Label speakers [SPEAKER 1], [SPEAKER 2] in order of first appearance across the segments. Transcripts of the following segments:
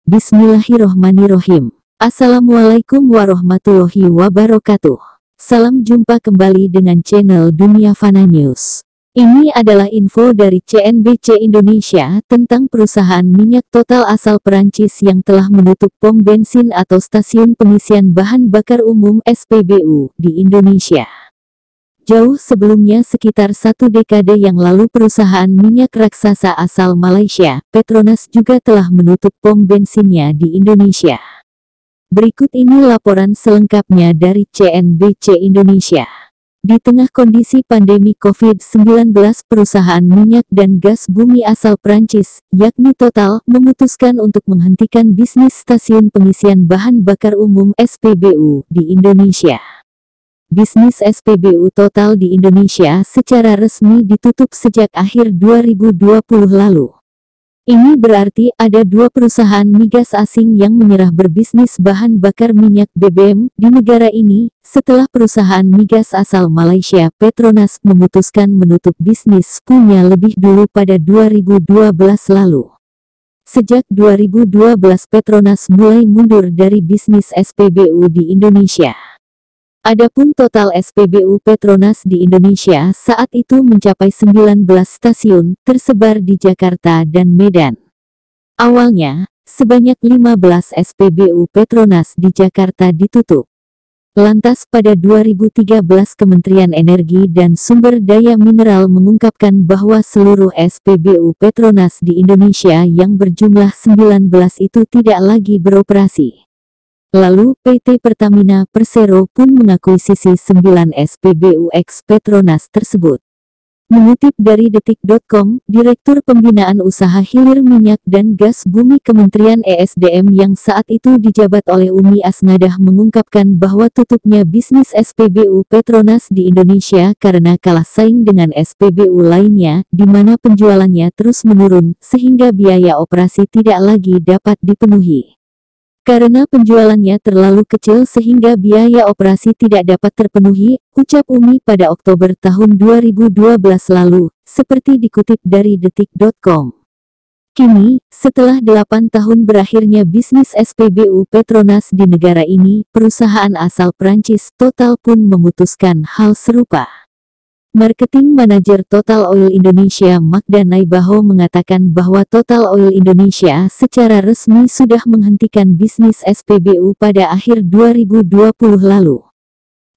[SPEAKER 1] Bismillahirrohmanirrohim. Assalamualaikum warahmatullahi wabarakatuh. Salam jumpa kembali dengan channel Dunia Fana News. Ini adalah info dari CNBC Indonesia tentang perusahaan minyak Total asal Perancis yang telah menutup pom bensin atau stasiun pengisian bahan bakar umum SPBU di Indonesia. Jauh sebelumnya, sekitar 1 dekade yang lalu, perusahaan minyak raksasa asal Malaysia, Petronas, juga telah menutup pom bensinnya di Indonesia. Berikut ini laporan selengkapnya dari CNBC Indonesia. Di tengah kondisi pandemi COVID-19, perusahaan minyak dan gas bumi asal Prancis, yakni Total, memutuskan untuk menghentikan bisnis stasiun pengisian bahan bakar umum SPBU di Indonesia. Bisnis SPBU Total di Indonesia secara resmi ditutup sejak akhir 2020 lalu. Ini berarti ada 2 perusahaan migas asing yang menyerah berbisnis bahan bakar minyak BBM di negara ini, setelah perusahaan migas asal Malaysia, Petronas, memutuskan menutup bisnis punya lebih dulu pada 2012 lalu. Sejak 2012, Petronas mulai mundur dari bisnis SPBU di Indonesia. Adapun total SPBU Petronas di Indonesia saat itu mencapai 19 stasiun, tersebar di Jakarta dan Medan. Awalnya, sebanyak 15 SPBU Petronas di Jakarta ditutup. Lantas pada 2013 Kementerian Energi dan Sumber Daya Mineral mengungkapkan bahwa seluruh SPBU Petronas di Indonesia yang berjumlah 19 itu tidak lagi beroperasi. Lalu, PT Pertamina Persero pun mengakuisisi 9 SPBU ex Petronas tersebut. Mengutip dari detik.com, Direktur Pembinaan Usaha Hilir Minyak dan Gas Bumi Kementerian ESDM yang saat itu dijabat oleh Umi Asnadah mengungkapkan bahwa tutupnya bisnis SPBU Petronas di Indonesia karena kalah saing dengan SPBU lainnya, di mana penjualannya terus menurun, sehingga biaya operasi tidak lagi dapat dipenuhi. Karena penjualannya terlalu kecil sehingga biaya operasi tidak dapat terpenuhi, ucap Umi pada Oktober tahun 2012 lalu, seperti dikutip dari detik.com. Kini, setelah 8 tahun berakhirnya bisnis SPBU Petronas di negara ini, perusahaan asal Prancis Total pun memutuskan hal serupa. Marketing Manager Total Oil Indonesia Magda Naibaho mengatakan bahwa Total Oil Indonesia secara resmi sudah menghentikan bisnis SPBU pada akhir 2020 lalu.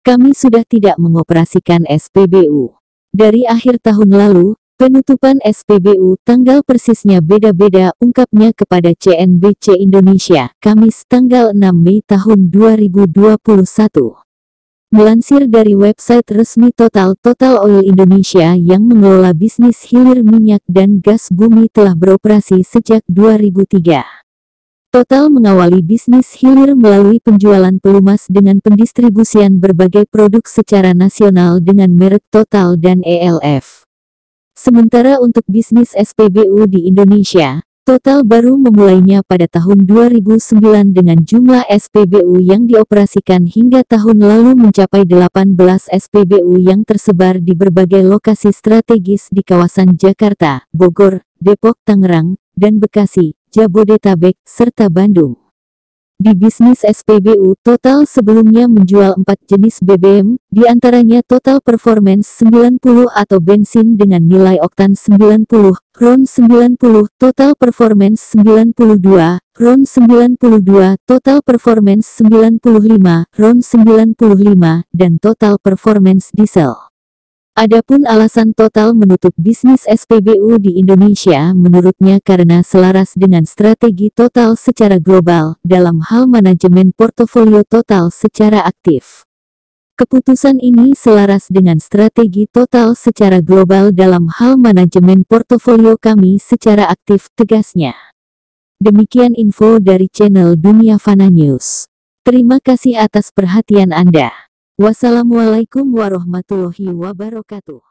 [SPEAKER 1] Kami sudah tidak mengoperasikan SPBU. Dari akhir tahun lalu, penutupan SPBU tanggal persisnya beda-beda, ungkapnya kepada CNBC Indonesia, Kamis tanggal 6 Mei tahun 2021. Melansir dari website resmi Total Oil Indonesia yang mengelola bisnis hilir minyak dan gas bumi telah beroperasi sejak 2003. Total mengawali bisnis hilir melalui penjualan pelumas dengan pendistribusian berbagai produk secara nasional dengan merek Total dan ELF. Sementara untuk bisnis SPBU di Indonesia, Total baru memulainya pada tahun 2009 dengan jumlah SPBU yang dioperasikan hingga tahun lalu mencapai 18 SPBU yang tersebar di berbagai lokasi strategis di kawasan Jakarta, Bogor, Depok, Tangerang, dan Bekasi, Jabodetabek, serta Bandung. Di bisnis SPBU, Total sebelumnya menjual 4 jenis BBM, diantaranya Total Performance 90 atau bensin dengan nilai oktan 90, RON 90, Total Performance 92, RON 92, Total Performance 95, RON 95, dan Total Performance Diesel. Adapun alasan Total menutup bisnis SPBU di Indonesia menurutnya karena selaras dengan strategi Total secara global dalam hal manajemen portofolio Total secara aktif. Keputusan ini selaras dengan strategi Total secara global dalam hal manajemen portofolio kami secara aktif, tegasnya. Demikian info dari channel Dunia Fana News. Terima kasih atas perhatian Anda. Wassalamualaikum warahmatullahi wabarakatuh.